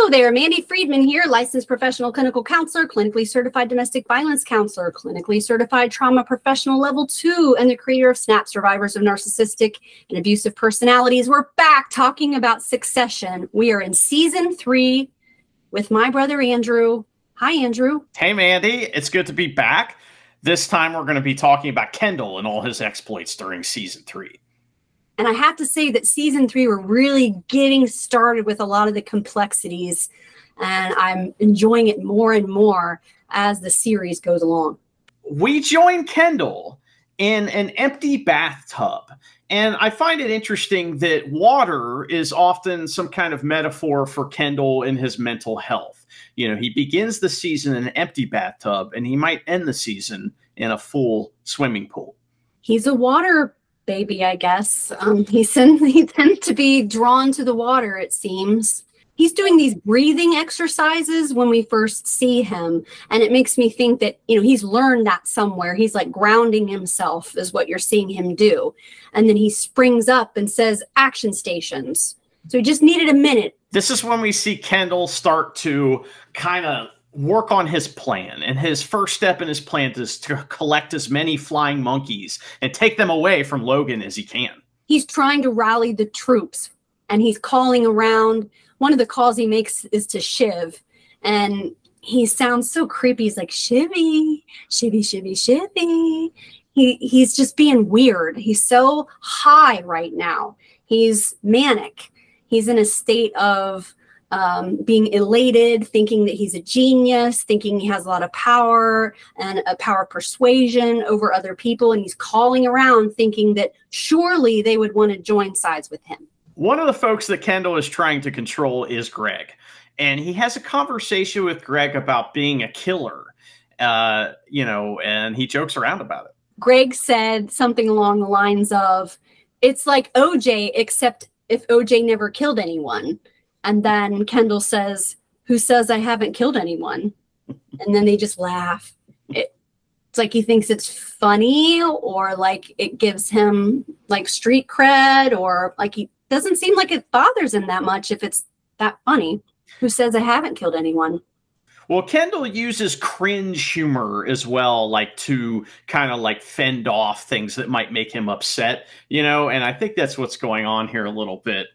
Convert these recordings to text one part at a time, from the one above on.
there, Mandy Friedman here, licensed professional clinical counselor, clinically certified domestic violence counselor, clinically certified trauma professional level 2, and the creator of SNAP, Survivors of Narcissistic and Abusive Personalities. We're back talking about Succession. We are in season 3 with my brother, Andrew. Hi, Andrew. Hey, Mandy. It's good to be back. This time we're going to be talking about Kendall and all his exploits during season 3. And I have to say that season 3, we're really getting started with a lot of the complexities, and I'm enjoying it more and more as the series goes along. We join Kendall in an empty bathtub, and I find it interesting that water is often some kind of metaphor for Kendall and his mental health. You know, he begins the season in an empty bathtub, and he might end the season in a full swimming pool. He's a water baby, I guess. He tends to be drawn to the water, it seems. He's doing these breathing exercises when we first see him, and it makes me think that, you know, he's learned that somewhere. He's like grounding himself is what you're seeing him do. And then he springs up and says action stations. So he just needed a minute. This is when we see Kendall start to kind of work on his plan, and his first step in his plan is to collect as many flying monkeys and take them away from Logan as he can. He's trying to rally the troops, and he's calling around. One of the calls he makes is to Shiv, and he sounds so creepy. He's like, Shivy, Shivy, Shivy, Shivy. He's just being weird. He's so high right now. He's manic. He's in a state of being elated, thinking that he's a genius, thinking he has a lot of power and a power of persuasion over other people. And he's calling around thinking that surely they would want to join sides with him. One of the folks that Kendall is trying to control is Greg. And he has a conversation with Greg about being a killer, you know, and he jokes around about it. Greg said something along the lines of, it's like OJ, except if OJ never killed anyone. And then Kendall says, who says I haven't killed anyone? And then they just laugh. It's like he thinks it's funny, or like it gives him like street cred, or like he doesn't seem like it bothers him that much if it's that funny. Who says I haven't killed anyone? Well, Kendall uses cringe humor as well, like to kind of like fend off things that might make him upset, you know, and I think that's what's going on here a little bit.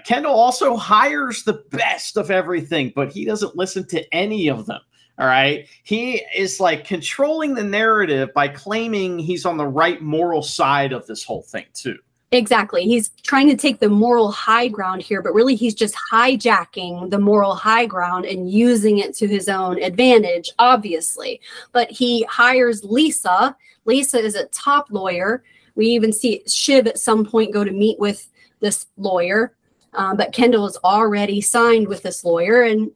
Kendall also hires the best of everything, but he doesn't listen to any of them. All right. He is like controlling the narrative by claiming he's on the right moral side of this whole thing, too. Exactly. He's trying to take the moral high ground here, but really he's just hijacking the moral high ground and using it to his own advantage, obviously. But he hires Lisa. Lisa is a top lawyer. We even see Shiv at some point go to meet with this lawyer. But Kendall is already signed with this lawyer, and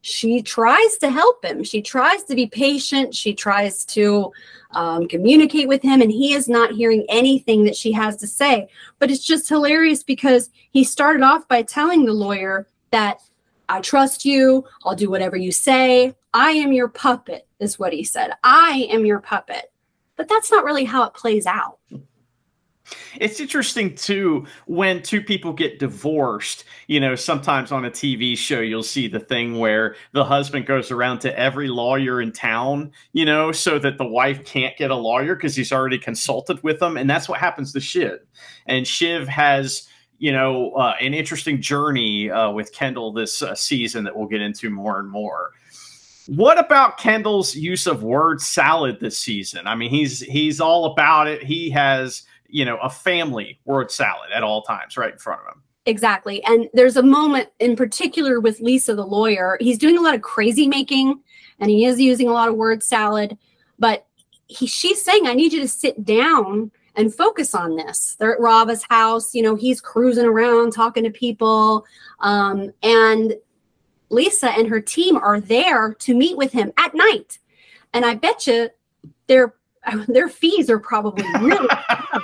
she tries to help him. She tries to be patient. She tries to communicate with him, and he is not hearing anything that she has to say. But it's just hilarious because he started off by telling the lawyer that, I trust you. I'll do whatever you say. I am your puppet, is what he said. I am your puppet. But that's not really how it plays out. It's interesting, too, when two people get divorced, you know, sometimes on a TV show, you'll see the thing where the husband goes around to every lawyer in town, you know, so that the wife can't get a lawyer because he's already consulted with them. And that's what happens to Shiv. And Shiv has, you know, an interesting journey with Kendall this season that we'll get into more and more. What about Kendall's use of word salad this season? I mean, he's all about it. He has, you know, a family word salad at all times right in front of him. Exactly. And there's a moment in particular with Lisa, the lawyer. He's doing a lot of crazy making, and he is using a lot of word salad, but she's saying, I need you to sit down and focus on this. They're at Rava's house. You know, he's cruising around talking to people. And Lisa and her team are there to meet with him at night. And I bet you their fees are probably really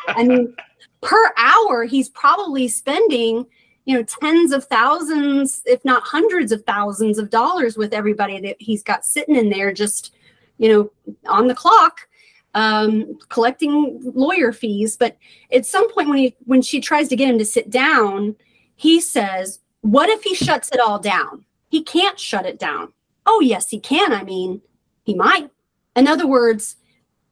I mean, per hour, he's probably spending, you know, tens of thousands, if not hundreds of thousands of dollars with everybody that he's got sitting in there just, you know, on the clock, collecting lawyer fees. But at some point when she tries to get him to sit down, he says, what if he shuts it all down? he can't shut it down. Oh, yes, he can. I mean, he might. In other words,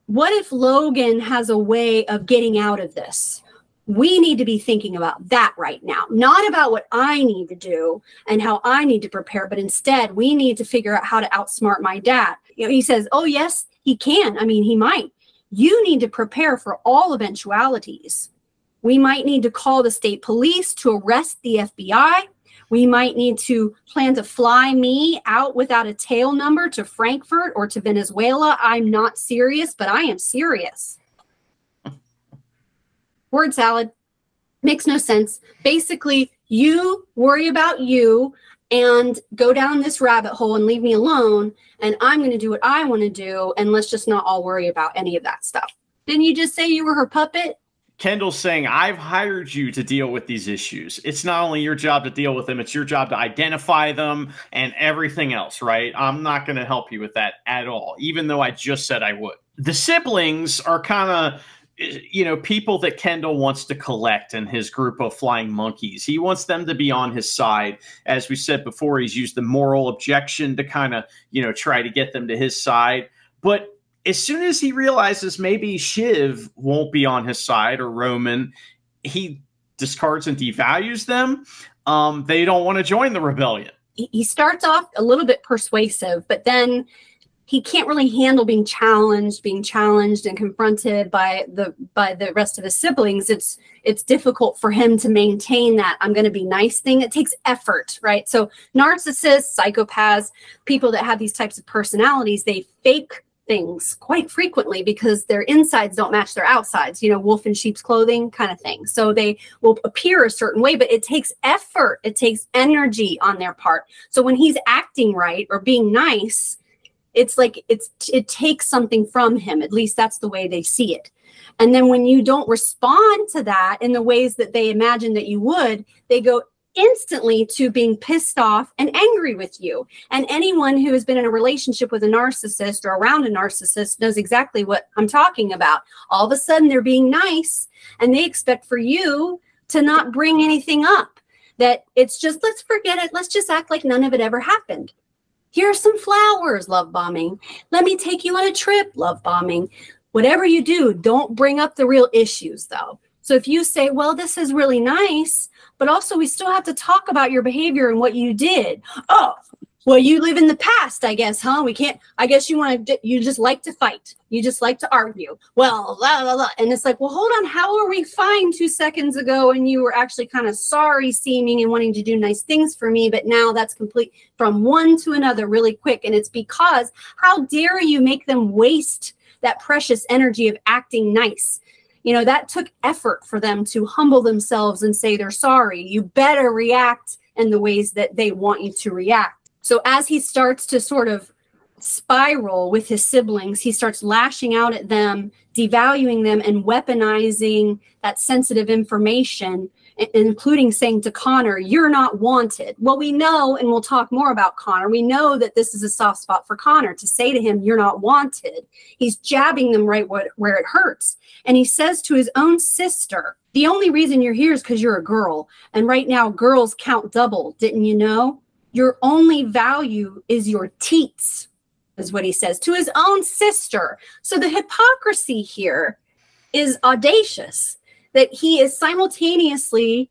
what if Logan has a way of getting out of this? We need to be thinking about that right now, not about what I need to do and how I need to prepare, but instead we need to figure out how to outsmart my dad. You know, he says, oh, yes, he can. I mean, he might. You need to prepare for all eventualities. We might need to call the state police to arrest the FBI. We might need to plan to fly me out without a tail number to Frankfurt or to Venezuela. I'm not serious, but I am serious. Word salad. Makes no sense. Basically, you worry about you and go down this rabbit hole and leave me alone, and I'm going to do what I want to do, and let's just not all worry about any of that stuff. Didn't you just say you were her puppet? Kendall's saying, I've hired you to deal with these issues. It's not only your job to deal with them, it's your job to identify them and everything else, right? I'm not going to help you with that at all, even though I just said I would. The siblings are kind of, you know, people that Kendall wants to collect in his group of flying monkeys. He wants them to be on his side. As we said before, he's used the moral objection to kind of, you know, try to get them to his side. But as soon as he realizes maybe Shiv won't be on his side or Roman, he discards and devalues them. They don't want to join the rebellion. He starts off a little bit persuasive, but then he can't really handle being challenged and confronted by the rest of his siblings. It's difficult for him to maintain that I'm going to be nice thing. It takes effort, right? So narcissists, psychopaths, people that have these types of personalities, they fake things quite frequently because their insides don't match their outsides, you know, wolf in sheep's clothing kind of thing. So they will appear a certain way, but it takes effort. It takes energy on their part. So when he's acting right or being nice, it's like it takes something from him. At least that's the way they see it. And then when you don't respond to that in the ways that they imagine that you would, they go instantly to being pissed off and angry with you. And anyone who has been in a relationship with a narcissist or around a narcissist knows exactly what I'm talking about. All of a sudden they're being nice and they expect for you to not bring anything up, that it's just, let's forget it. Let's just act like none of it ever happened. Here's some flowers, love bombing. Let me take you on a trip, love bombing. Whatever you do, don't bring up the real issues though. So if you say, well, this is really nice, but also we still have to talk about your behavior and what you did. Oh, well, you live in the past, I guess, huh? We can't, I guess you just like to fight. You just like to argue. Well, blah, blah, blah. And it's like, well, hold on. How were we fine 2 seconds ago? And you were actually kind of sorry seeming and wanting to do nice things for me. But now that's complete from one to another really quick. And it's because how dare you make them waste that precious energy of acting nice? You know, that took effort for them to humble themselves and say they're sorry. You better react in the ways that they want you to react. So as he starts to sort of spiral with his siblings, he starts lashing out at them, devaluing them, and weaponizing that sensitive information, including saying to Connor, you're not wanted. Well, we know, and we'll talk more about Connor, we know that this is a soft spot for Connor to say to him, you're not wanted. He's jabbing them right where it hurts. And he says to his own sister, the only reason you're here is because you're a girl. And right now, girls count double. Didn't you know? Your only value is your teats, is what he says to his own sister. So the hypocrisy here is audacious, that he is simultaneously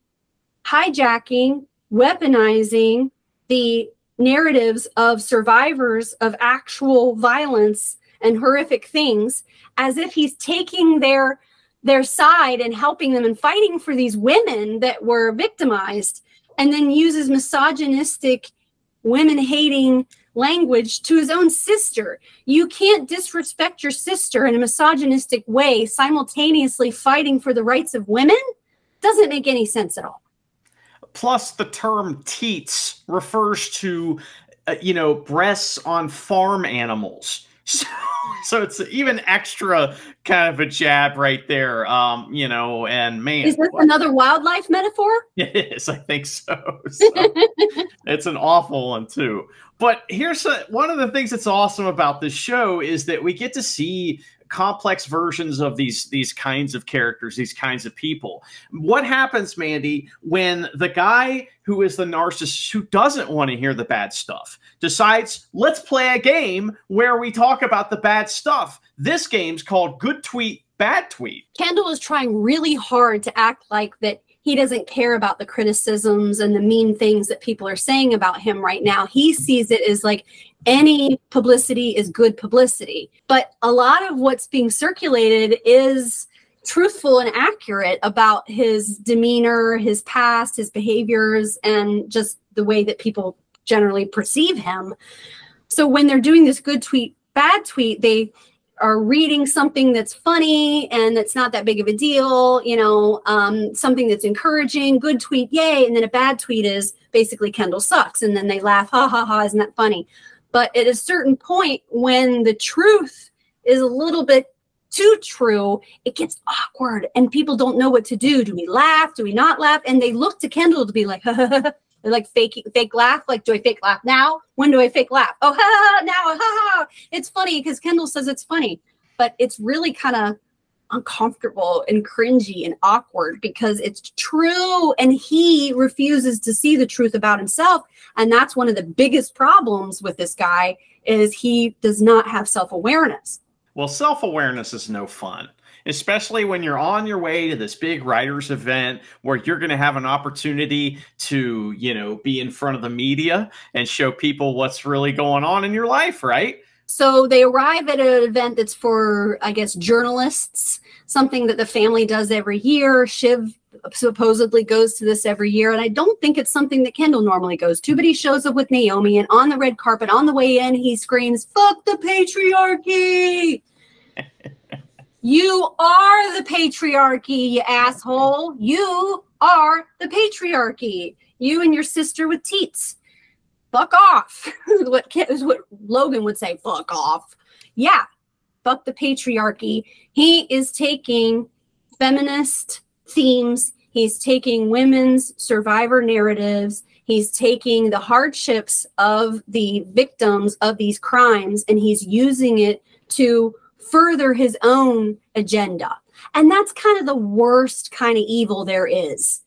hijacking, weaponizing the narratives of survivors of actual violence and horrific things, as if he's taking their side and helping them and fighting for these women that were victimized, and then uses misogynistic, women-hating language to his own sister. You can't disrespect your sister in a misogynistic way, simultaneously fighting for the rights of women. Doesn't make any sense at all. Plus, the term teats refers to, you know, breasts on farm animals. So it's even extra kind of a jab right there, you know, and man. Is this another wildlife metaphor? It is, I think so. It's an awful one too. But here's one of the things that's awesome about this show is that we get to see complex versions of these kinds of characters, these kinds of people. What happens, Mandy, when the guy who is the narcissist, who doesn't want to hear the bad stuff, decides, let's play a game where we talk about the bad stuff? This game's called Good Tweet, Bad Tweet. Kendall is trying really hard to act like that he doesn't care about the criticisms and the mean things that people are saying about him right now. He sees it as like any publicity is good publicity. But a lot of what's being circulated is truthful and accurate about his demeanor, his past, his behaviors, and just the way that people generally perceive him. So when they're doing this good tweet, bad tweet, they are reading something that's funny and that's not that big of a deal, you know, something that's encouraging, good tweet, yay. And then a bad tweet is basically Kendall sucks. And then they laugh, ha, ha, ha, isn't that funny? But at a certain point, when the truth is a little bit too true, it gets awkward and people don't know what to do. Do we laugh? Do we not laugh? And they look to Kendall to be like, ha, ha, ha. They're like fake laugh. Like, do I fake laugh now? When do I fake laugh? Oh, ha, ha, now, ha, ha. It's funny because Kendall says it's funny, but it's really kind of uncomfortable and cringy and awkward because it's true and he refuses to see the truth about himself. And that's one of the biggest problems with this guy is he does not have self-awareness. Well, self-awareness is no fun, especially when you're on your way to this big writers event where you're going to have an opportunity to, you know, be in front of the media and show people what's really going on in your life, right? So they arrive at an event that's for, I guess, journalists, something that the family does every year. Shiv supposedly goes to this every year. And I don't think it's something that Kendall normally goes to, but he shows up with Naomi, and on the red carpet, on the way in, he screams, "Fuck the patriarchy." You are the patriarchy, you asshole. You are the patriarchy. You and your sister with teats. Fuck off. is what Logan would say, fuck off. Yeah, fuck the patriarchy. He is taking feminist themes. He's taking women's survivor narratives. He's taking the hardships of the victims of these crimes, and he's using it to further his own agenda. And that's kind of the worst kind of evil there is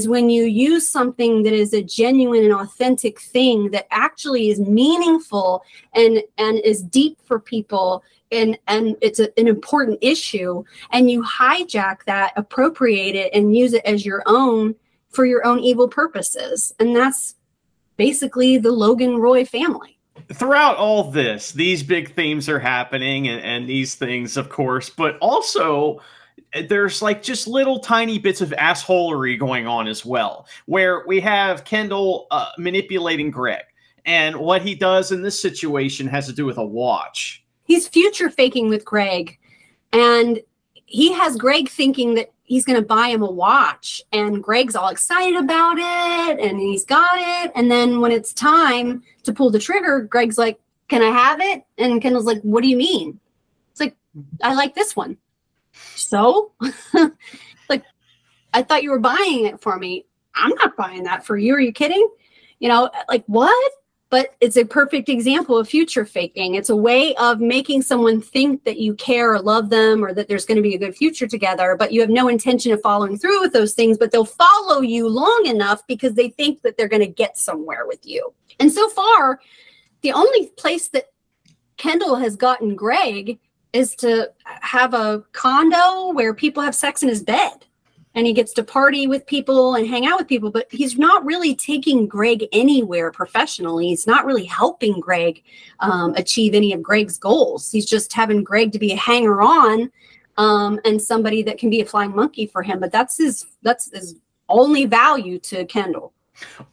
when you use something that is a genuine and authentic thing that actually is meaningful and is deep for people, and it's an important issue, and you hijack that, appropriate it, and use it as your own for your own evil purposes. And that's basically the Logan Roy family. Throughout all this, these big themes are happening, and these things, of course, but also there's like just little tiny bits of assholery going on as well, where we have Kendall manipulating Greg, and what he does in this situation has to do with a watch. He's future faking with Greg, and he has Greg thinking that he's going to buy him a watch, and Greg's all excited about it, and he's got it. And then when it's time to pull the trigger, Greg's like, "Can I have it?" And Kendall's like, "What do you mean?" It's like, "I like this one." So, like, I thought you were buying it for me. I'm not buying that for you. Are you kidding? You know, like, what? But it's a perfect example of future faking. It's a way of making someone think that you care or love them, or that there's going to be a good future together, but you have no intention of following through with those things, but they'll follow you long enough because they think that they're going to get somewhere with you. And so far, the only place that Kendall has gotten Greg is to have a condo where people have sex in his bed, and he gets to party with people and hang out with people, but he's not really taking Greg anywhere professionally. He's not really helping Greg achieve any of Greg's goals. He's just having Greg to be a hanger-on and somebody that can be a flying monkey for him. But that's his only value to Kendall.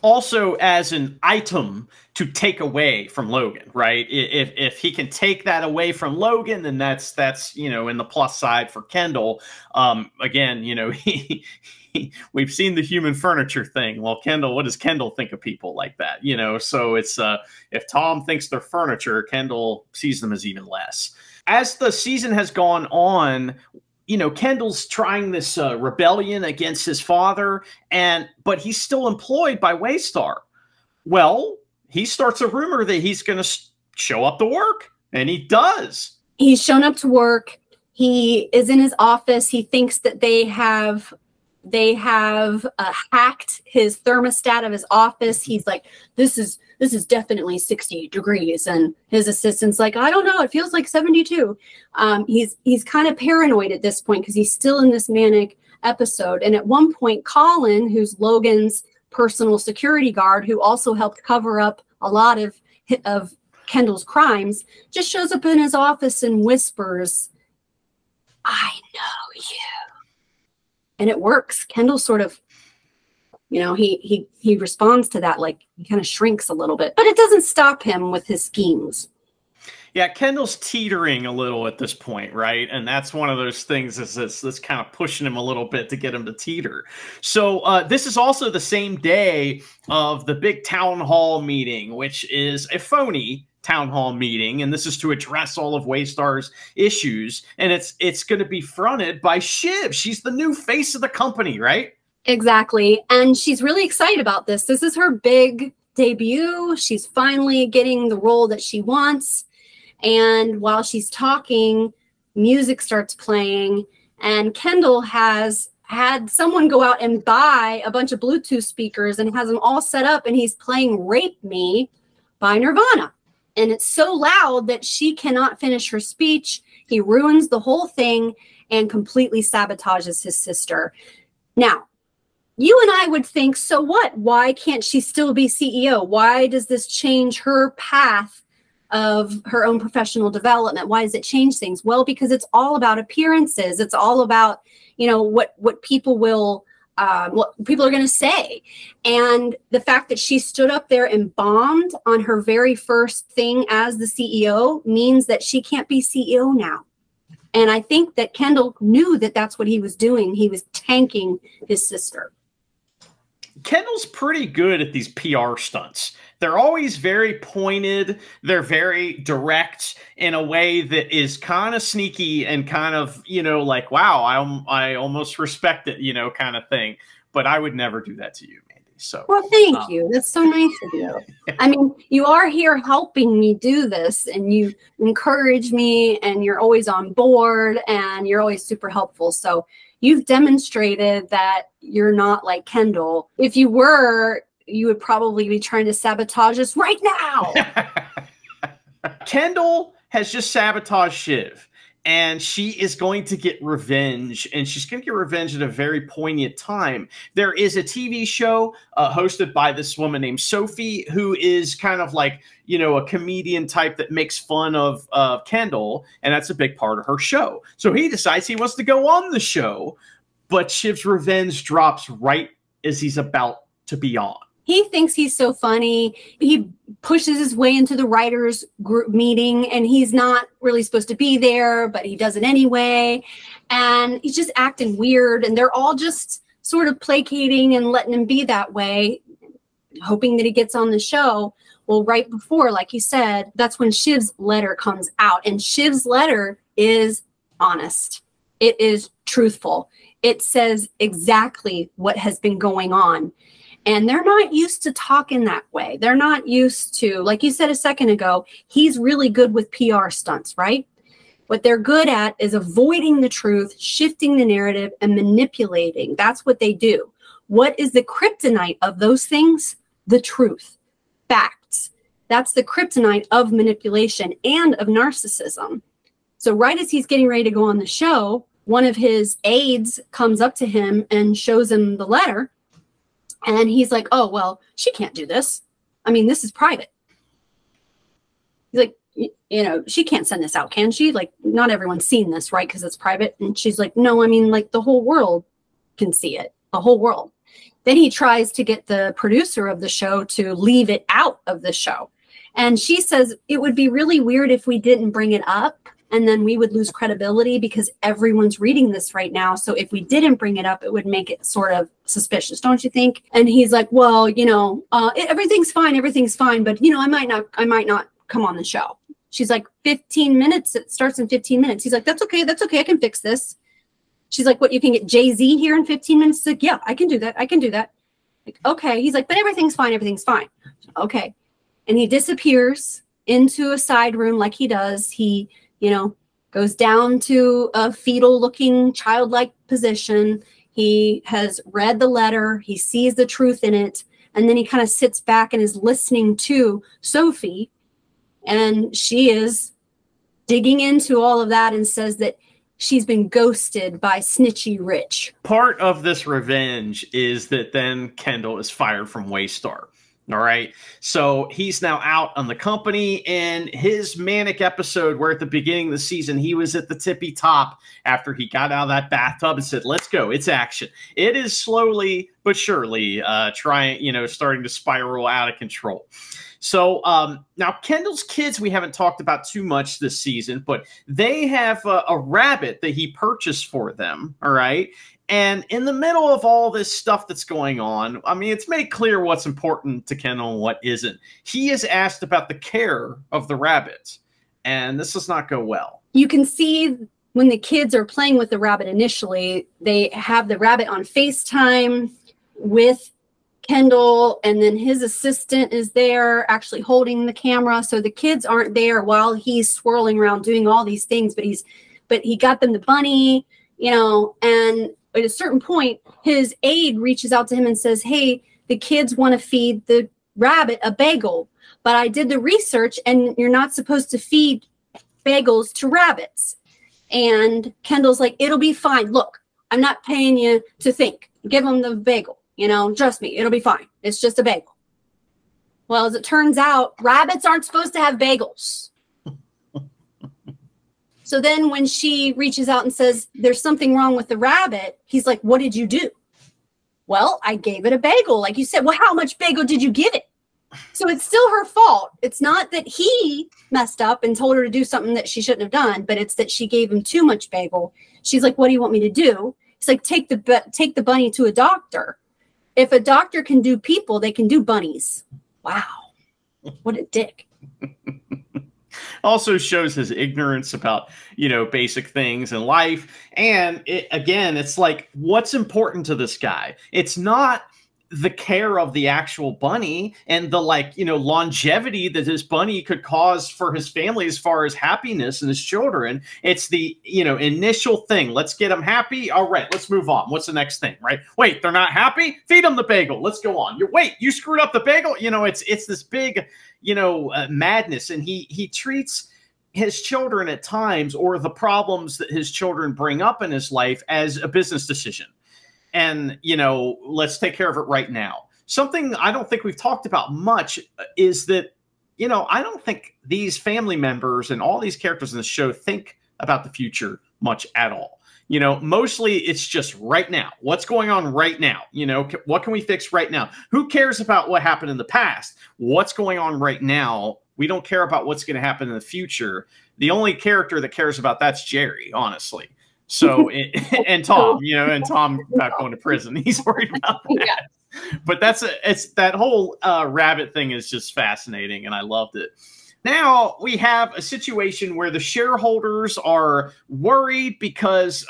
Also, as an item to take away from Logan, right? If he can take that away from Logan, then that's you know, in the plus side for Kendall. Again, you know, we've seen the human furniture thing. Well, Kendall, what does Kendall think of people like that? You know, so it's if Tom thinks they're furniture, Kendall sees them as even less. As the season has gone on, you know, Kendall's trying this rebellion against his father, but he's still employed by Waystar. Well, he starts a rumor that he's going to show up to work, and he does. He's shown up to work. He is in his office. He thinks that they have hacked his thermostat of his office. He's like, this is definitely 60 degrees. And his assistant's like, I don't know, it feels like 72. He's kind of paranoid at this point because he's still in this manic episode. And at one point, Colin, who's Logan's personal security guard, who also helped cover up a lot of Kendall's crimes, just shows up in his office and whispers, I know you. And it works. Kendall sort of, you know, he responds to that, like he kind of shrinks a little bit, but it doesn't stop him with his schemes. Yeah, Kendall's teetering a little at this point, right? And that's one of those things that's kind of pushing him a little bit to get him to teeter. So this is also the same day of the big town hall meeting, which is a phony town hall meeting, and this is to address all of Waystar's issues, and it's going to be fronted by Shiv. She's the new face of the company, right? Exactly, and she's really excited about this. This is her big debut. She's finally getting the role that she wants, and while she's talking, music starts playing, and Kendall has had someone go out and buy a bunch of Bluetooth speakers and has them all set up, and he's playing Rape Me by Nirvana. And it's so loud that she cannot finish her speech. He ruins the whole thing and completely sabotages his sister. Now, you and I would think, so what? Why can't she still be CEO? Why does this change her path of her own professional development? Why does it change things? Well, because it's all about appearances. It's all about, you know, what people will what people are going to say. And the fact that she stood up there and bombed on her very first thing as the CEO means that she can't be CEO now. And I think that Kendall knew that that's what he was doing. He was tanking his sister. Kendall's pretty good at these PR stunts. They're always very pointed. They're very direct in a way that is kind of sneaky and kind of, you know, like, wow, I almost respect it, you know, kind of thing. But I would never do that to you, Mandy. So, well, thank you. That's so nice of you. I mean, you are here helping me do this, and you encourage me, and you're always on board, and you're always super helpful. So you've demonstrated that you're not like Kendall. If you were, you would probably be trying to sabotage us right now. Kendall has just sabotaged Shiv, and she is going to get revenge, and she's going to get revenge at a very poignant time. There is a TV show hosted by this woman named Sophie, who is kind of like, you know, a comedian type that makes fun of Kendall, and that's a big part of her show. So he decides he wants to go on the show, but Shiv's revenge drops right as he's about to be on. He thinks he's so funny. He pushes his way into the writers group meeting, and he's not really supposed to be there, but he does it anyway. And he's just acting weird, and they're all just sort of placating and letting him be that way, hoping that he gets on the show. Well, right before, like you said, that's when Shiv's letter comes out, and Shiv's letter is honest. It is truthful. It says exactly what has been going on. And they're not used to talking that way. They're not used to, like you said a second ago, he's really good with PR stunts, right? What they're good at is avoiding the truth, shifting the narrative, and manipulating. That's what they do. What is the kryptonite of those things? The truth, facts. That's the kryptonite of manipulation and of narcissism. So right as he's getting ready to go on the show, one of his aides comes up to him and shows him the letter. And he's like, oh, well, she can't do this. I mean, this is private. He's like, you know, she can't send this out, can she? Like, not everyone's seen this, right? Because it's private. And she's like, no, I mean, like, the whole world can see it. The whole world. Then he tries to get the producer of the show to leave it out of the show. And she says, it would be really weird if we didn't bring it up. And then we would lose credibility because everyone's reading this right now. So if we didn't bring it up, it would make it sort of suspicious, don't you think? And he's like, well, you know, everything's fine. Everything's fine. But, you know, I might not come on the show. She's like, 15 minutes. It starts in 15 minutes. He's like, that's okay. That's okay. I can fix this. She's like, what, you can get Jay-Z here in 15 minutes? He's like, yeah, I can do that. I can do that. Like, okay. He's like, but everything's fine. Everything's fine. Okay. And he disappears into a side room like he does. He, you know, goes down to a fetal looking childlike position. He has read the letter. He sees the truth in it. And then he kind of sits back and is listening to Sophie. And she is digging into all of that and says that she's been ghosted by Snitchy Rich. Part of this revenge is that then Kendall is fired from Waystar. All right. So he's now out on the company, and his manic episode where at the beginning of the season, he was at the tippy top after he got out of that bathtub and said, let's go. It's action. It is slowly but surely starting to spiral out of control. So now Kendall's kids, we haven't talked about too much this season, but they have a rabbit that he purchased for them. All right. And in the middle of all this stuff that's going on, I mean, it's made clear what's important to Kendall and what isn't. He is asked about the care of the rabbit, and this does not go well. You can see when the kids are playing with the rabbit initially, they have the rabbit on FaceTime with Kendall, and then his assistant is there actually holding the camera. So the kids aren't there while he's swirling around doing all these things, but he got them the bunny, and at a certain point, his aide reaches out to him and says, hey, the kids want to feed the rabbit a bagel, but I did the research and you're not supposed to feed bagels to rabbits. And Kendall's like, it'll be fine. Look, I'm not paying you to think. Give them the bagel. Trust me, it'll be fine. It's just a bagel. Well, as it turns out, rabbits aren't supposed to have bagels. So then when she reaches out and says, there's something wrong with the rabbit, he's like, what did you do? Well, I gave it a bagel. Like you said, well, how much bagel did you give it? So it's still her fault. It's not that he messed up and told her to do something that she shouldn't have done, but it's that she gave him too much bagel. She's like, what do you want me to do? He's like, take the bunny to a doctor. If a doctor can do people, they can do bunnies. Wow. What a dick. Also shows his ignorance about, basic things in life. And it's like, what's important to this guy? It's not the care of the actual bunny and the longevity that this bunny could cause for his family as far as happiness and his children. It's the, initial thing. Let's get them happy. All right, let's move on. What's the next thing, right? Wait, they're not happy? Feed them the bagel. Let's go on. You screwed up the bagel. It's this big, madness. And he treats his children at times, or the problems that his children bring up in his life, as a business decision. And, let's take care of it right now. Something I don't think we've talked about much is that, I don't think these family members and all these characters in the show think about the future much at all. Mostly it's just right now. What's going on right now? What can we fix right now? Who cares about what happened in the past? What's going on right now? We don't care about what's going to happen in the future. The only character that cares about that's Jerry, honestly. So, and Tom, and Tom not going to prison. He's worried about that. Yeah. But it's that whole rabbit thing is just fascinating, and I loved it. Now we have a situation where the shareholders are worried because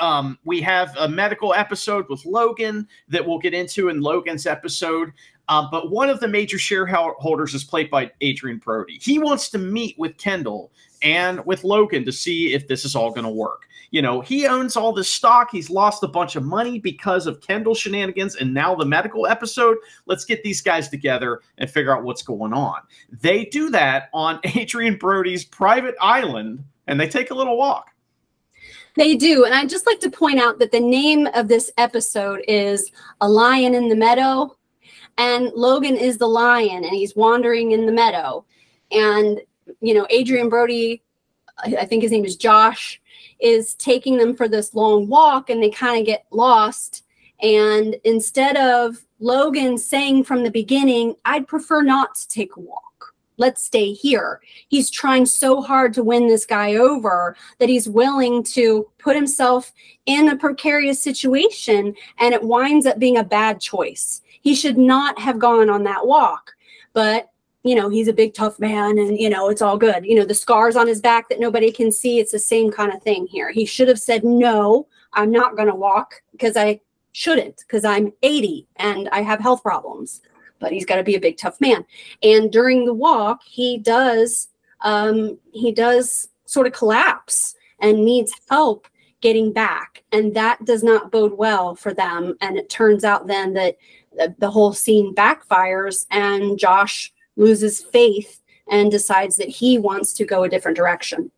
we have a medical episode with Logan that we'll get into in Logan's episode. But one of the major shareholders is played by Adrian Brody. He wants to meet with Kendall and with Logan to see if this is all going to work. He owns all this stock. He's lost a bunch of money because of Kendall shenanigans and now the medical episode. Let's get these guys together and figure out what's going on. They do that on Adrian Brody's private island, and they take a little walk. They do. And I'd just like to point out that the name of this episode is A Lion in the Meadow. And Logan is the lion, and he's wandering in the meadow. And, Adrian Brody, I think his name is Josh, is taking them for this long walk, and they kind of get lost. And instead of Logan saying from the beginning, I'd prefer not to take a walk, let's stay here, he's trying so hard to win this guy over that he's willing to put himself in a precarious situation, and it winds up being a bad choice. He should not have gone on that walk, but he's a big tough man, and it's all good. The scars on his back that nobody can see, it's the same kind of thing here. He should have said, no, I'm not going to walk, because I shouldn't, because I'm 80 and I have health problems. But he's got to be a big tough man. And during the walk, he does sort of collapse, and needs help getting back. And that does not bode well for them. And it turns out then that the whole scene backfires and Josh loses faith and decides that he wants to go a different direction.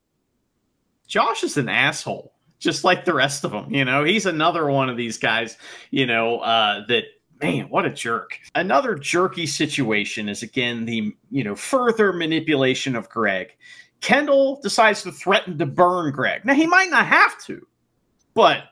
Josh is an asshole, just like the rest of them. You know, he's another one of these guys, you know, that, man, what a jerk. Another jerky situation is, again, the, you know, further manipulation of Greg. Kendall decides to threaten to burn Greg. Now, he might not have to, but,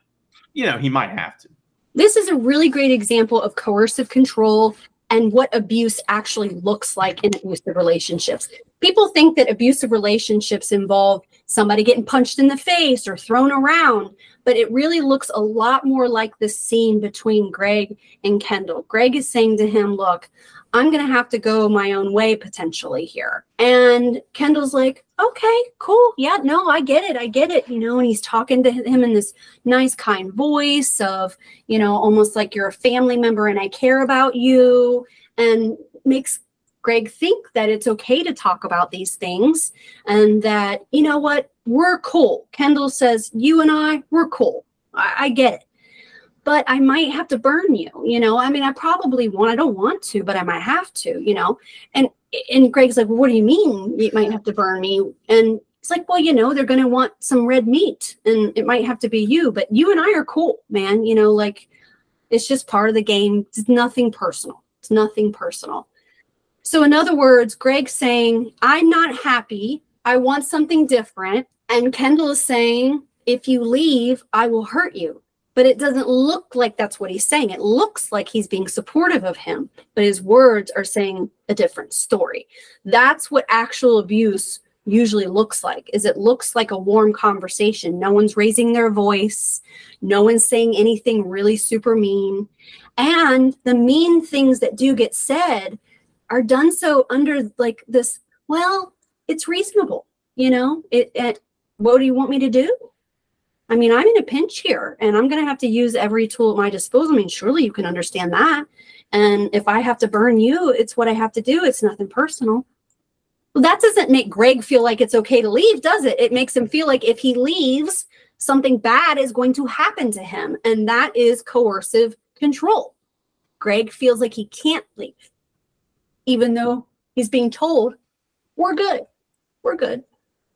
you know, he might have to. This is a really great example of coercive control and what abuse actually looks like in abusive relationships. People think that abusive relationships involve somebody getting punched in the face or thrown around, but it really looks a lot more like the scene between Greg and Kendall. Greg is saying to him, look, I'm going to have to go my own way potentially here. And Kendall's like, okay, cool. Yeah, no, I get it. I get it. You know, and he's talking to him in this nice, kind voice of, you know, almost like you're a family member and I care about you, and makes Greg think that it's okay to talk about these things and that, you know what, we're cool. Kendall says, you and we're cool. I get it. But I might have to burn you, you know? I mean, I probably won't. I don't want to, but I might have to, you know? And Greg's like, well, what do you mean you might have to burn me? And it's like, well, you know, they're going to want some red meat and it might have to be you, but you and I are cool, man. You know, like, it's just part of the game. It's nothing personal. It's nothing personal. So in other words, Greg's saying, I'm not happy. I want something different. And Kendall is saying, if you leave, I will hurt you. But it doesn't look like that's what he's saying. It looks like he's being supportive of him, but his words are saying a different story. That's what actual abuse usually looks like, is it looks like a warm conversation. No one's raising their voice. No one's saying anything really super mean. And the mean things that do get said are done so under like this, well, it's reasonable, you know, what do you want me to do? I mean, I'm in a pinch here and I'm going to have to use every tool at my disposal. I mean, surely you can understand that. And if I have to burn you, it's what I have to do. It's nothing personal. Well, that doesn't make Greg feel like it's okay to leave, does it? It makes him feel like if he leaves, something bad is going to happen to him. And that is coercive control. Greg feels like he can't leave, even though he's being told, we're good. We're good.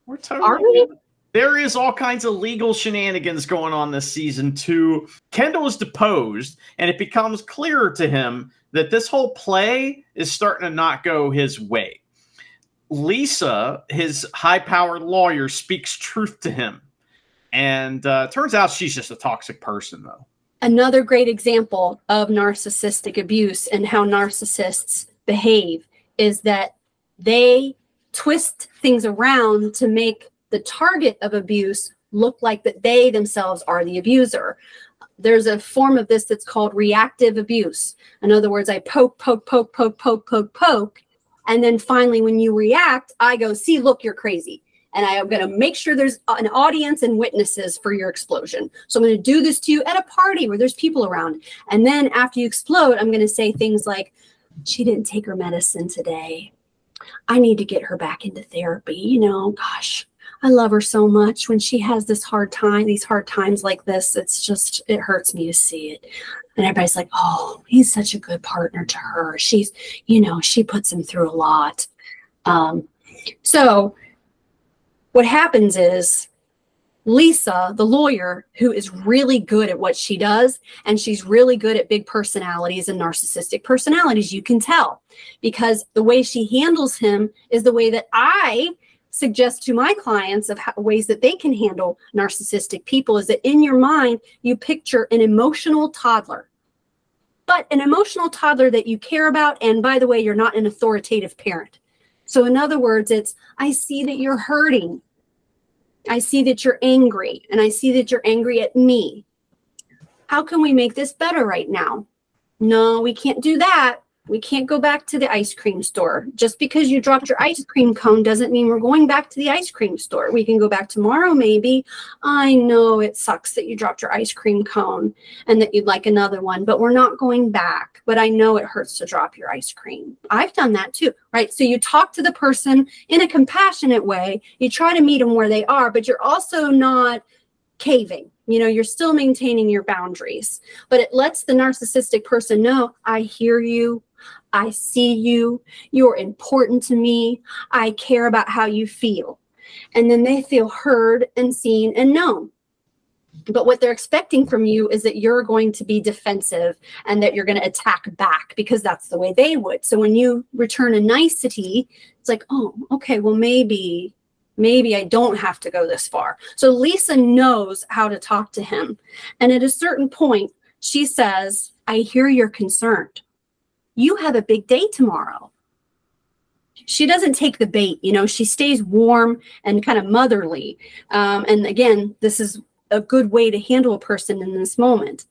We're totally good. There is all kinds of legal shenanigans going on this season, too. Kendall is deposed, and it becomes clearer to him that this whole play is starting to not go his way. Lisa, his high-powered lawyer, speaks truth to him. And turns out she's just a toxic person, though. Another great example of narcissistic abuse and how narcissists behave is that they twist things around to make the target of abuse look like that they themselves are the abuser. There's a form of this that's called reactive abuse. In other words, I poke, poke, poke, poke, poke, poke, poke. And then finally, when you react, I go, see, look, you're crazy. And I am going to make sure there's an audience and witnesses for your explosion. So I'm going to do this to you at a party where there's people around. And then after you explode, I'm going to say things like, she didn't take her medicine today. I need to get her back into therapy. You know, gosh, I love her so much. When she has this hard time, these hard times like this, it's just, it hurts me to see it. And everybody's like, oh, he's such a good partner to her. She's, you know, she puts him through a lot. So what happens is Lisa, the lawyer, who is really good at what she does, and she's really good at big personalities and narcissistic personalities, you can tell, because the way she handles him is the way that I suggest to my clients of ways that they can handle narcissistic people, is that in your mind, you picture an emotional toddler, but an emotional toddler that you care about. And by the way, you're not an authoritative parent. So in other words, it's, I see that you're hurting. I see that you're angry, and I see that you're angry at me. How can we make this better right now? No, we can't do that. We can't go back to the ice cream store. Just because you dropped your ice cream cone doesn't mean we're going back to the ice cream store. We can go back tomorrow, maybe. I know it sucks that you dropped your ice cream cone and that you'd like another one, but we're not going back. But I know it hurts to drop your ice cream. I've done that too, right? So you talk to the person in a compassionate way. You try to meet them where they are, but you're also not caving. You know, you're still maintaining your boundaries, but it lets the narcissistic person know, I hear you. I see you. You're important to me. I care about how you feel. And then they feel heard and seen and known. But what they're expecting from you is that you're going to be defensive and that you're going to attack back because that's the way they would. So when you return a nicety, it's like, oh, okay, well, maybe I don't have to go this far. So Lisa knows how to talk to him. And at a certain point, she says, I hear you're concerned. You have a big day tomorrow. She doesn't take the bait, you know, she stays warm and kind of motherly. And again, this is a good way to handle a person in this moment.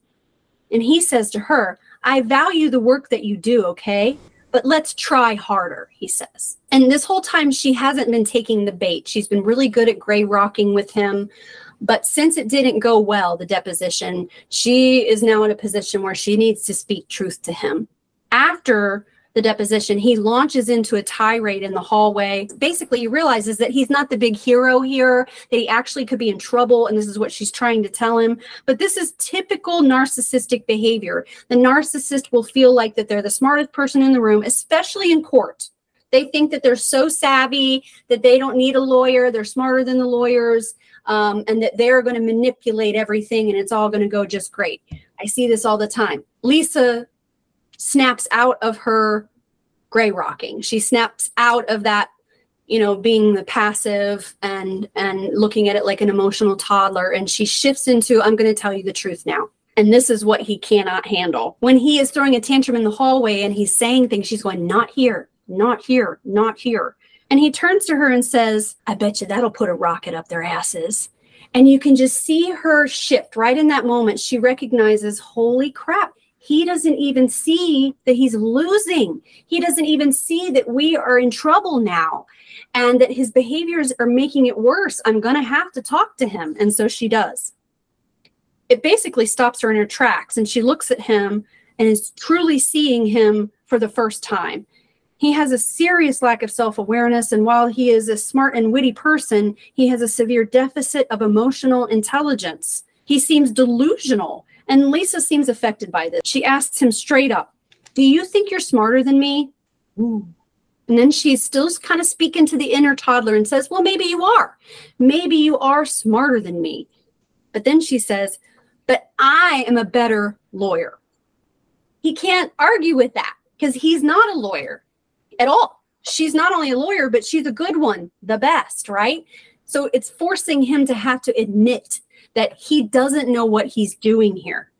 And he says to her, I value the work that you do, okay? But let's try harder, he says. And this whole time, she hasn't been taking the bait. She's been really good at gray rocking with him. But since it didn't go well, the deposition, she is now in a position where she needs to speak truth to him. After the deposition, he launches into a tirade in the hallway. Basically, he realizes that he's not the big hero here, that he actually could be in trouble, and this is what she's trying to tell him. But this is typical narcissistic behavior. The narcissist will feel like that they're the smartest person in the room, especially in court. They think that they're so savvy that they don't need a lawyer, they're smarter than the lawyers, and that they're going to manipulate everything and it's all going to go just great. I see this all the time. Lisa snaps out of her gray rocking. She snaps out of that, you know, being the passive and looking at it like an emotional toddler. And she shifts into, I'm going to tell you the truth now. And this is what he cannot handle. When he is throwing a tantrum in the hallway and he's saying things, she's going, not here, not here, not here. And he turns to her and says, I bet you that'll put a rocket up their asses. And you can just see her shift right in that moment. She recognizes, holy crap. He doesn't even see that he's losing. He doesn't even see that we are in trouble now and that his behaviors are making it worse. I'm going to have to talk to him. And so she does. It basically stops her in her tracks and she looks at him and is truly seeing him for the first time. He has a serious lack of self-awareness, and while he is a smart and witty person, he has a severe deficit of emotional intelligence. He seems delusional. And Lisa seems affected by this. She asks him straight up, do you think you're smarter than me? Ooh. And then she's still kind of speaking to the inner toddler and says, well, maybe you are. Maybe you are smarter than me. But then she says, but I am a better lawyer. He can't argue with that because he's not a lawyer at all. She's not only a lawyer, but she's a good one, the best, right? So it's forcing him to have to admit that he doesn't know what he's doing here.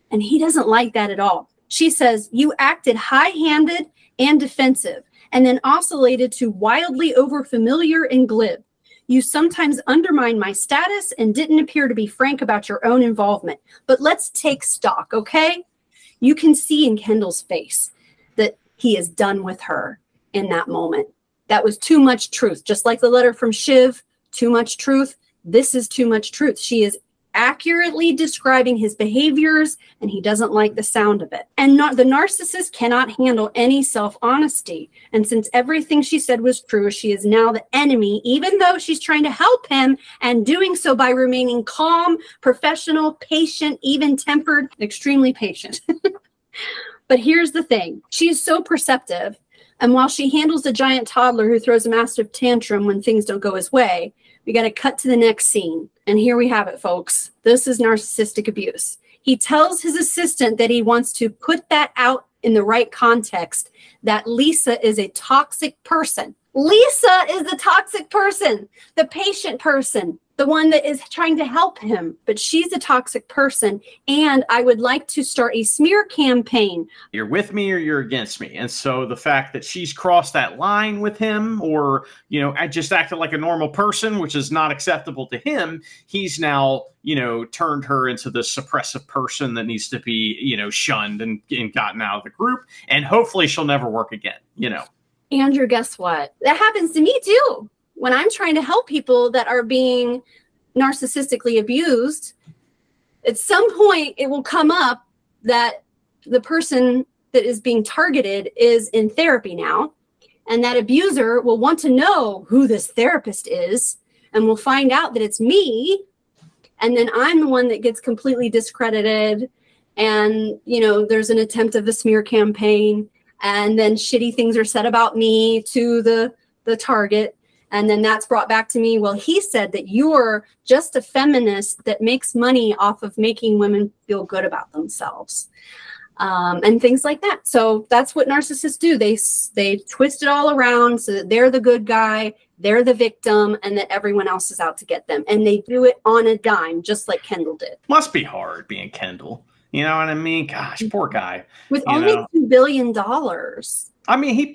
And he doesn't like that at all. She says, you acted high-handed and defensive, and then oscillated to wildly overfamiliar and glib. You sometimes undermine my status and didn't appear to be frank about your own involvement. But let's take stock, okay? You can see in Kendall's face that he is done with her in that moment. That was too much truth. Just like the letter from Shiv, too much truth. This is too much truth. She is accurately describing his behaviors, and he doesn't like the sound of it. And the narcissist cannot handle any self-honesty. And since everything she said was true, she is now the enemy, even though she's trying to help him and doing so by remaining calm, professional, patient, even-tempered, extremely patient. But here's the thing. She's so perceptive. And while she handles the giant toddler who throws a massive tantrum when things don't go his way, we got to cut to the next scene. And here we have it, folks. This is narcissistic abuse. He tells his assistant that he wants to put that out in the right context, that Lisa is a toxic person. Lisa is the toxic person, the patient person. the one that is trying to help him, but she's a toxic person. And I would like to start a smear campaign. You're with me or you're against me. And so the fact that she's crossed that line with him, or, you know, I just acted like a normal person, which is not acceptable to him, he's now, you know, turned her into the suppressive person that needs to be, you know, shunned and gotten out of the group. And hopefully she'll never work again, you know. Andrew, guess what? That happens to me too. When I'm trying to help people that are being narcissistically abused, at some point it will come up that the person that is being targeted is in therapy now, and that abuser will want to know who this therapist is, and will find out that it's me, and then I'm the one that gets completely discredited, and, you know, there's an attempt of a smear campaign, and then shitty things are said about me to the target. And then that's brought back to me. Well, he said that you're just a feminist that makes money off of making women feel good about themselves, and things like that. So that's what narcissists do. They twist it all around so that they're the good guy, they're the victim, and that everyone else is out to get them. And they do it on a dime, just like Kendall did. Must be hard being Kendall. You know what I mean? Gosh, poor guy. With only $2 billion. I mean, he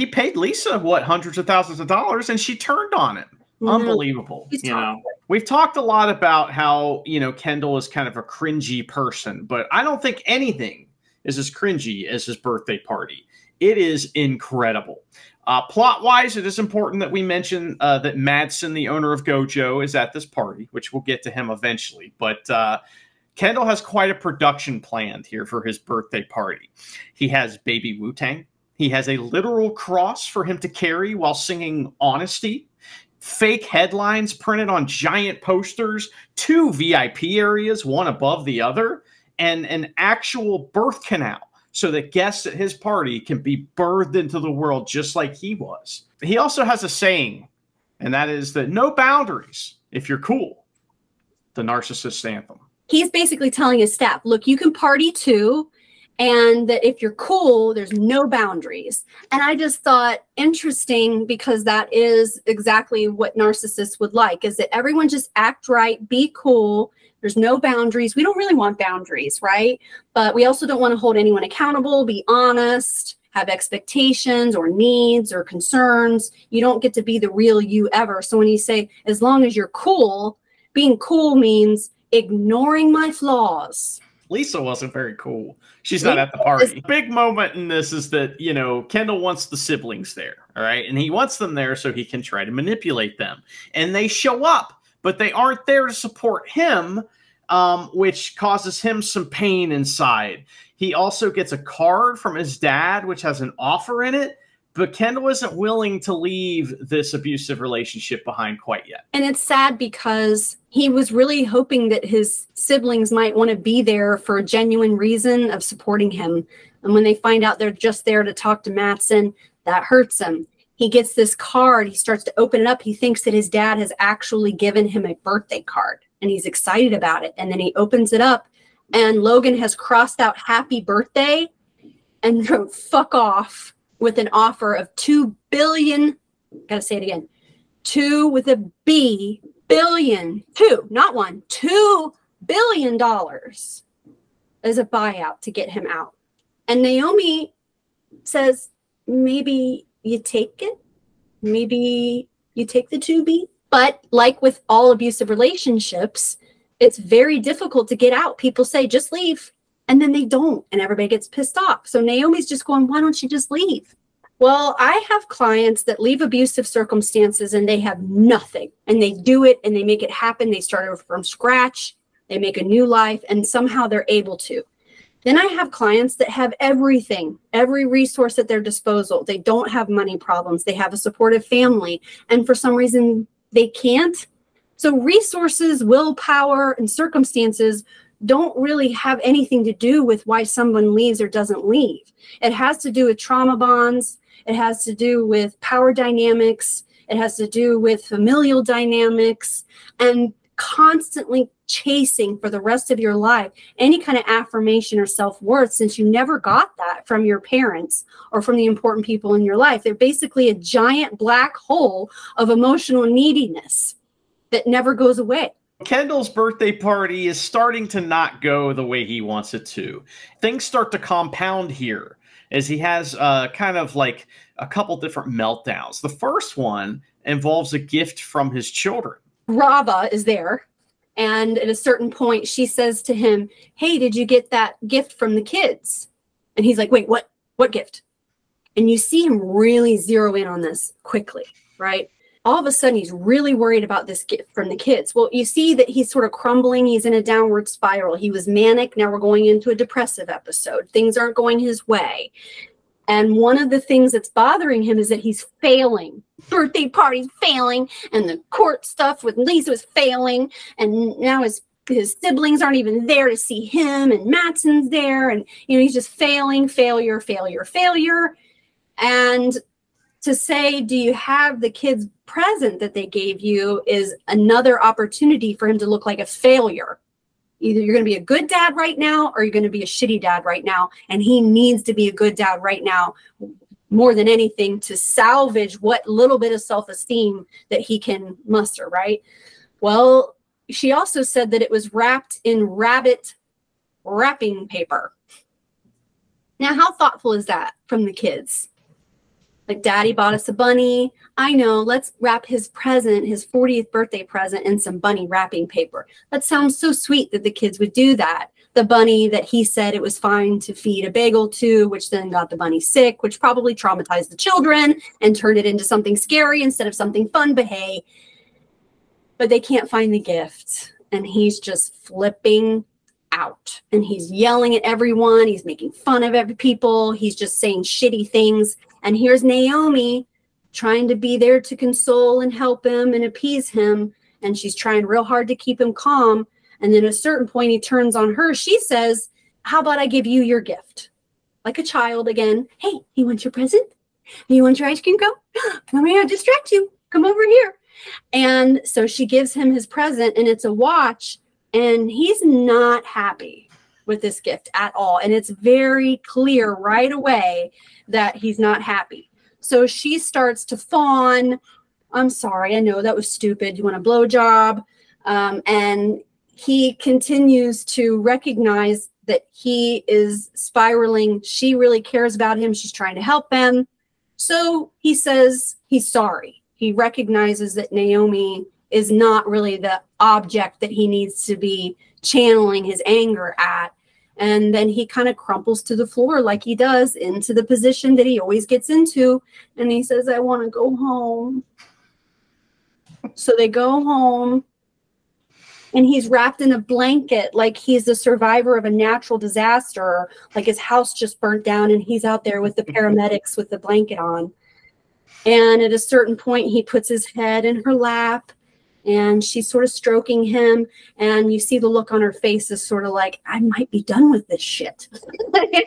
paid Lisa, what, hundreds of thousands of dollars, and she turned on him. Mm-hmm. Unbelievable. You know, we've talked a lot about how, you know, Kendall is kind of a cringy person, but I don't think anything is as cringy as his birthday party. It is incredible. Plot-wise, it is important that we mention that Madsen, the owner of Gojo, is at this party, which we'll get to him eventually. But Kendall has quite a production planned here for his birthday party. He has baby Wu-Tang. He has a literal cross for him to carry while singing Honesty, fake headlines printed on giant posters, 2 VIP areas, one above the other, and an actual birth canal so that guests at his party can be birthed into the world just like he was. He also has a saying, and that is that no boundaries if you're cool. The Narcissist Anthem. He's basically telling his staff, look, you can party too, and that if you're cool, there's no boundaries. And I just thought interesting, because that is exactly what narcissists would like, is that everyone just act right, be cool. There's no boundaries. We don't really want boundaries, right? But we also don't want to hold anyone accountable, be honest, have expectations or needs or concerns. You don't get to be the real you ever. So when you say, as long as you're cool, being cool means ignoring my flaws. Lisa wasn't very cool. She's not at the party. Big moment in this is that, you know, Kendall wants the siblings there, all right? And he wants them there so he can try to manipulate them. And they show up, but they aren't there to support him, which causes him some pain inside. He also gets a card from his dad, which has an offer in it. But Kendall isn't willing to leave this abusive relationship behind quite yet. And it's sad because he was really hoping that his siblings might want to be there for a genuine reason of supporting him. And when they find out they're just there to talk to Madsen, that hurts him. He gets this card. He starts to open it up. He thinks that his dad has actually given him a birthday card, and he's excited about it. And then he opens it up, and Logan has crossed out happy birthday and wrote fuck off, with an offer of $2 billion, gotta say it again, 2 with a B, billion, 2, not 1, $2 billion as a buyout to get him out. And Naomi says, maybe you take it, maybe you take the 2B. But like with all abusive relationships, it's very difficult to get out. People say, just leave. And then they don't, and everybody gets pissed off. So Naomi's just going, why don't you just leave? Well, I have clients that leave abusive circumstances and they have nothing, and they do it and they make it happen. They start over from scratch. They make a new life, and somehow they're able to. Then I have clients that have everything, every resource at their disposal. They don't have money problems. They have a supportive family, and for some reason they can't. So resources, willpower, and circumstances don't really have anything to do with why someone leaves or doesn't leave. It has to do with trauma bonds. It has to do with power dynamics. It has to do with familial dynamics, and constantly chasing for the rest of your life any kind of affirmation or self-worth, since you never got that from your parents or from the important people in your life. They're basically a giant black hole of emotional neediness. that never goes away. Kendall's birthday party is starting to not go the way he wants it to. Things start to compound here as he has kind of like a couple different meltdowns. The first one involves a gift from his children. Rava is there. And at a certain point, she says to him, hey, did you get that gift from the kids? And he's like, wait, what gift? And you see him really zero in on this quickly, right? All of a sudden, he's really worried about this gift from the kids. Well, you see that he's sort of crumbling. He's in a downward spiral. He was manic. Now we're going into a depressive episode. Things aren't going his way. And one of the things that's bothering him is that he's failing. Birthday party's failing, and the court stuff with Lisa was failing, and now his siblings aren't even there to see him, and Mattson's there, and he's just failing, failure. And to say, do you have the kids' present that they gave you is another opportunity for him to look like a failure. Either you're going to be a good dad right now, or you're going to be a shitty dad right now. And he needs to be a good dad right now more than anything to salvage what little bit of self-esteem that he can muster, right? Well, she also said that it was wrapped in rabbit wrapping paper. Now, how thoughtful is that from the kids? Like, daddy bought us a bunny. I know, let's wrap his present, his 40th birthday present, in some bunny wrapping paper. That sounds so sweet that the kids would do that. The bunny that he said it was fine to feed a bagel to, which then got the bunny sick, which probably traumatized the children and turned it into something scary instead of something fun, but hey. But they can't find the gift. And he's just flipping out. And he's yelling at everyone. He's making fun of people. He's just saying shitty things. And here's Naomi trying to be there to console and help him and appease him. And she's trying real hard to keep him calm. And then at a certain point, he turns on her. She says, how about I give you your gift? Like a child again. Hey, you want your present? You want your ice cream cone? Come here, I'll distract you. Come over here. And so she gives him his present, and it's a watch. And he's not happy with this gift at all. And it's very clear right away that he's not happy. So she starts to fawn. I'm sorry, I know that was stupid. You want a blowjob? And he continues to recognize that he is spiraling. She really cares about him. She's trying to help him. So he says he's sorry. He recognizes that Naomi is not really the object that he needs to be channeling his anger at. And then he kind of crumples to the floor like he does, into the position that he always gets into. And he says, I want to go home. So they go home. And he's wrapped in a blanket like he's the survivor of a natural disaster, like his house just burnt down and he's out there with the paramedics with the blanket on. And at a certain point, he puts his head in her lap and she's sort of stroking him. And you see the look on her face is sort of like, I might be done with this shit.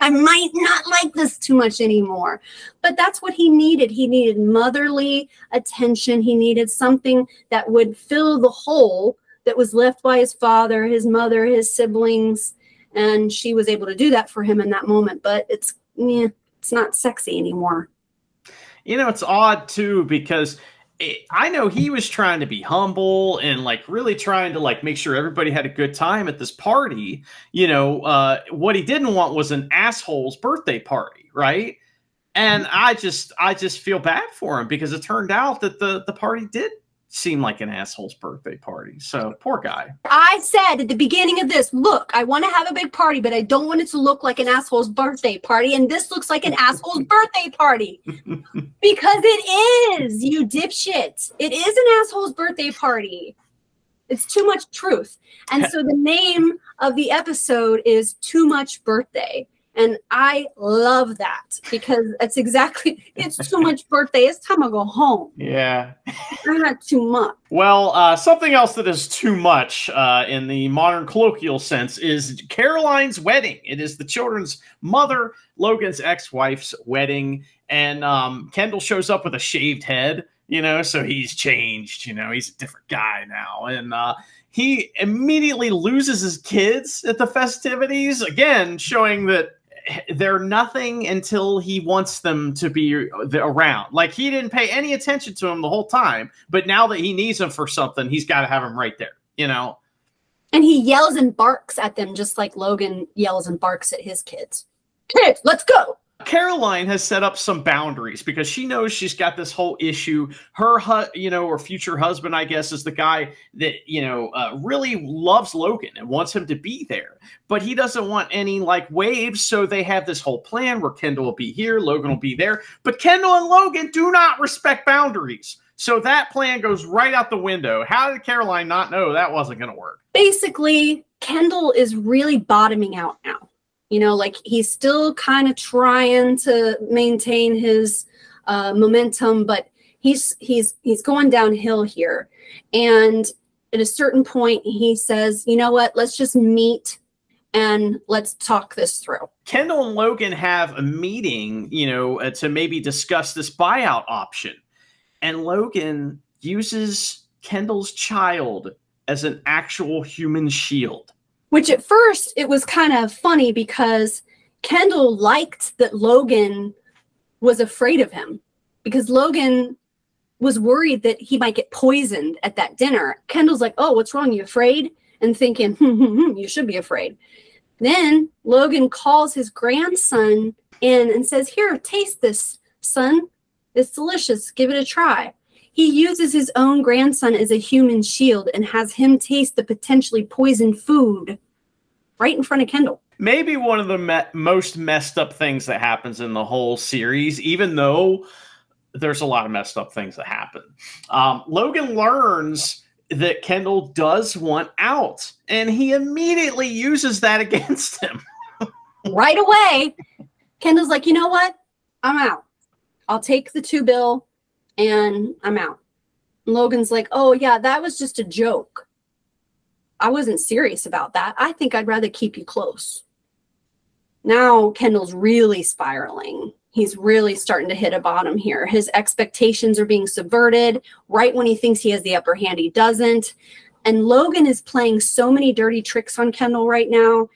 I might not like this too much anymore. But that's what he needed. He needed motherly attention. He needed something that would fill the hole that was left by his father, his mother, his siblings. And she was able to do that for him in that moment. But it's not sexy anymore. You know, it's odd, too, because I know he was trying to be humble and like really trying to like make sure everybody had a good time at this party. You know, what he didn't want was an asshole's birthday party, right? And I just feel bad for him because it turned out that the party did seem like an asshole's birthday party. So poor guy. I said at the beginning of this, look, I want to have a big party, but I don't want it to look like an asshole's birthday party. And this looks like an asshole's birthday party. Because it is, you dipshit. It is an asshole's birthday party. It's too much truth. And so the name of the episode is Too Much Birthday. And I love that because it's too much birthday. It's time to go home. Yeah. I'm not too much. Well, something else that is too much in the modern colloquial sense is Caroline's wedding. It is the children's mother, Logan's ex-wife's wedding. And Kendall shows up with a shaved head, you know, so he's changed, you know, he's a different guy now. And he immediately loses his kids at the festivities, again, showing that they're nothing until he wants them to be around. Like, he didn't pay any attention to him the whole time, but now that he needs him for something, he's got to have him right there, you know? And he yells and barks at them just like Logan yells and barks at his kids. Kids, let's go. Caroline has set up some boundaries because she knows she's got this whole issue. Her, her future husband, I guess, is the guy that, really loves Logan and wants him to be there. But he doesn't want any, waves, so they have this whole plan where Kendall will be here, Logan will be there. But Kendall and Logan do not respect boundaries. So that plan goes right out the window. How did Caroline not know that wasn't going to work? Basically, Kendall is really bottoming out now. He's still kind of trying to maintain his momentum, but he's going downhill here. And at a certain point, he says, you know what, let's just meet and let's talk this through. Kendall and Logan have a meeting, to maybe discuss this buyout option. And Logan uses Kendall's child as an actual human shield. Which at first, it was kind of funny because Kendall liked that Logan was afraid of him, because Logan was worried that he might get poisoned at that dinner. Kendall's like, oh, what's wrong? You afraid? And thinking, you should be afraid. Then Logan calls his grandson in and says, here, taste this, son. It's delicious. Give it a try. He uses his own grandson as a human shield and has him taste the potentially poisoned food right in front of Kendall. Maybe one of the most messed up things that happens in the whole series, even though there's a lot of messed up things that happen. Logan learns that Kendall does want out, and he immediately uses that against him. Right away, Kendall's like, you know what? I'm out. I'll take the $2 bill. And I'm out. And Logan's like, oh, yeah, that was just a joke. I wasn't serious about that. I think I'd rather keep you close. Now Kendall's really spiraling. He's really starting to hit a bottom here. His expectations are being subverted. Right when he thinks he has the upper hand, he doesn't. And Logan is playing so many dirty tricks on Kendall right now.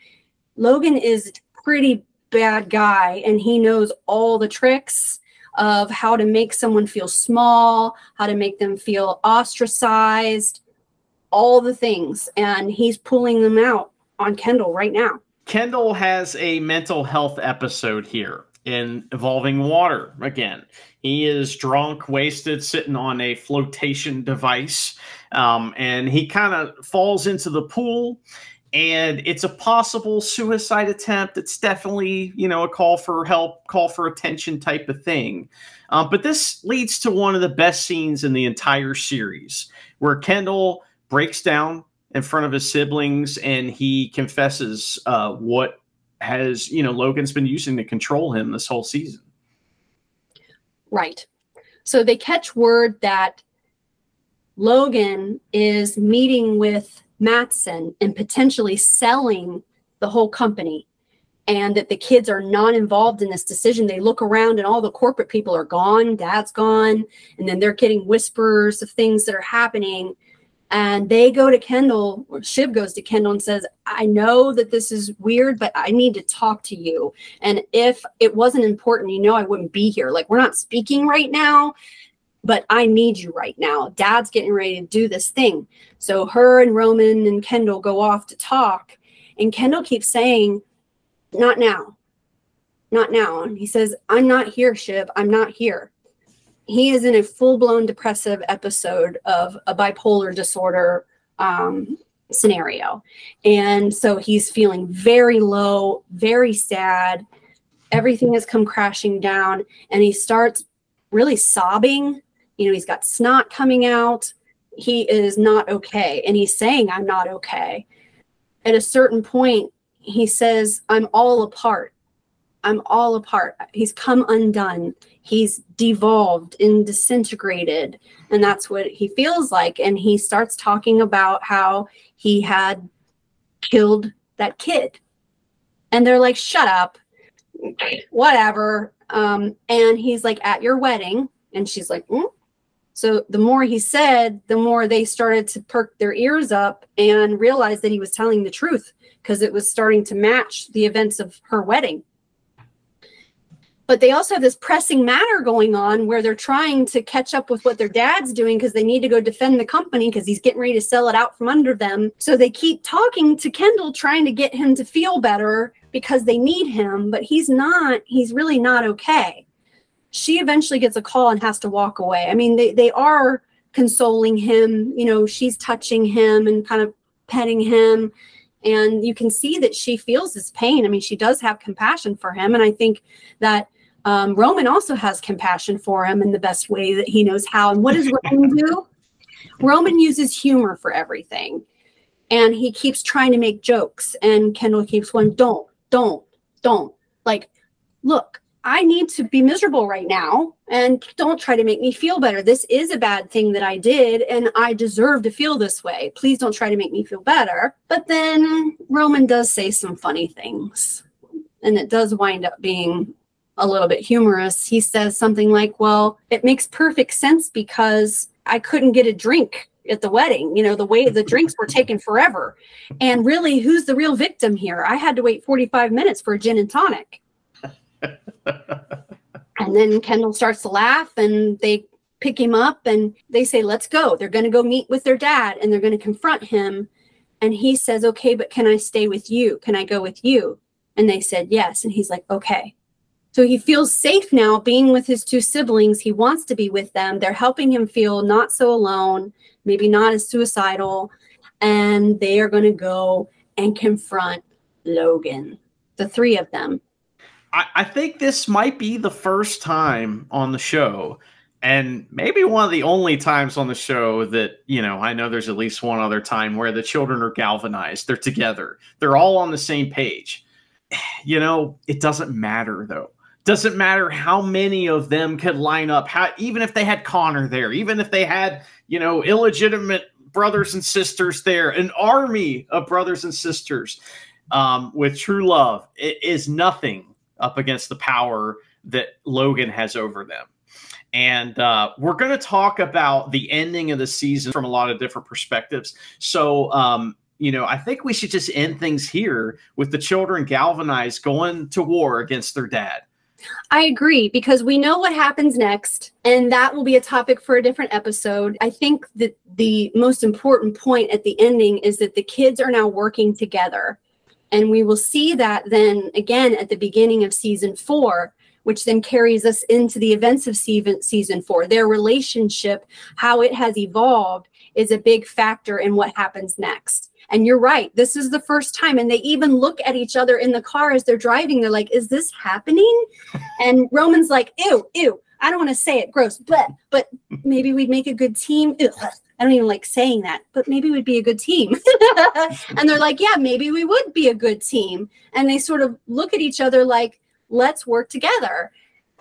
Logan is a pretty bad guy, and he knows all the tricks of how to make someone feel small, how to make them feel ostracized, all the things. And he's pulling them out on Kendall right now. Kendall has a mental health episode here involving water again. He is drunk, wasted, sitting on a flotation device, and he kind of falls into the pool. And it's a possible suicide attempt. It's definitely, a call for help, call for attention type of thing. But this leads to one of the best scenes in the entire series, where Kendall breaks down in front of his siblings and he confesses what has, Logan's been using to control him this whole season. Right. So they catch word that Logan is meeting with Mattson and potentially selling the whole company, and that the kids are not involved in this decision. They look around and all the corporate people are gone. Dad's gone. And then they're getting whispers of things that are happening. And they go to Kendall, or Shiv goes to Kendall and says, I know that this is weird, but I need to talk to you. And if it wasn't important, I wouldn't be here. Like, we're not speaking right now, but I need you right now. Dad's getting ready to do this thing. So her and Roman and Kendall go off to talk. And Kendall keeps saying, not now. Not now. And he says, I'm not here, Shiv. I'm not here. He is in a full-blown depressive episode of a bipolar disorder scenario. And so he's feeling very low, very sad. Everything has come crashing down. And he starts really sobbing. He's got snot coming out. He is not okay. And he's saying, I'm not okay. At a certain point, he says, I'm all apart. I'm all apart. He's come undone. He's devolved and disintegrated. And that's what he feels like. And he starts talking about how he had killed that kid. And they're like, shut up. Whatever. And he's like, at your wedding. And she's like, mm. So the more he said, the more they started to perk their ears up and realize that he was telling the truth, because it was starting to match the events of her wedding. But they also have this pressing matter going on where they're trying to catch up with what their dad's doing because they need to go defend the company because he's getting ready to sell it out from under them. So they keep talking to Kendall, trying to get him to feel better because they need him, but he's really not okay. She eventually gets a call and has to walk away. I mean, they are consoling him. You know, she's touching him and kind of petting him. And you can see that she feels his pain. I mean, she does have compassion for him. And I think that Roman also has compassion for him in the best way that he knows how. And what does Roman do? Roman uses humor for everything. And he keeps trying to make jokes. And Kendall keeps going, don't. Like, look, I need to be miserable right now. And don't try to make me feel better. This is a bad thing that I did. And I deserve to feel this way. Please don't try to make me feel better. But then Roman does say some funny things. And it does wind up being a little bit humorous. He says something like, well, it makes perfect sense because I couldn't get a drink at the wedding. You know, the way the drinks were taking forever. And really, who's the real victim here? I had to wait 45 minutes for a gin and tonic. And then Kendall starts to laugh and they pick him up and they say, let's go. They're going to go meet with their dad and they're going to confront him. And he says, okay, but can I stay with you? Can I go with you? And they said, yes. And he's like, okay. So he feels safe now being with his two siblings. He wants to be with them. They're helping him feel not so alone, maybe not as suicidal. And they are going to go and confront Logan, the three of them. I think this might be the first time on the show, and maybe one of the only times on the show that, you know, I know there's at least one other time where the children are galvanized. They're together. They're all on the same page. You know, it doesn't matter, though. Doesn't matter how many of them could line up, even if they had Connor there, even if they had, you know, illegitimate brothers and sisters there, an army of brothers and sisters with true love. It is nothing up against the power that Logan has over them. And we're going to talk about the ending of the season from a lot of different perspectives. So, you know, I think we should just end things here with the children galvanized, going to war against their dad. I agree, because we know what happens next, and that will be a topic for a different episode. I think that the most important point at the ending is that the kids are now working together. And we will see that then again at the beginning of season 4, which then carries us into the events of season 4. Their relationship, how it has evolved, is a big factor in what happens next. And you're right, this is the first time. And they even look at each other in the car as they're driving. They're like, is this happening? And Roman's like, ew, I don't want to say it, gross, but maybe we'd make a good team. Ew. I don't even like saying that, but maybe we'd be a good team. And they're like, yeah, maybe we would be a good team. And they sort of look at each other like, let's work together.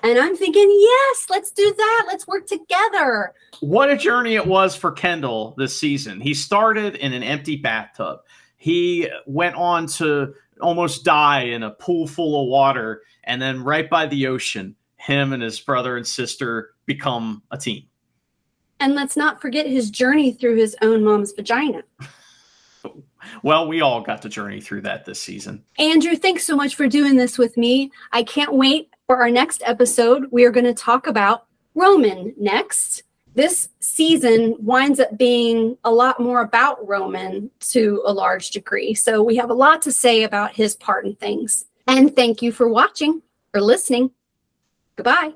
And I'm thinking, yes, let's do that. Let's work together. What a journey it was for Kendall this season. He started in an empty bathtub. He went on to almost die in a pool full of water. And then right by the ocean, him and his brother and sister become a team. And let's not forget his journey through his own mom's vagina. Well, we all got to journey through that this season. Andrew, thanks so much for doing this with me. I can't wait for our next episode. We are going to talk about Roman next. This season winds up being a lot more about Roman to a large degree. So we have a lot to say about his part in things. And thank you for watching or listening. Goodbye.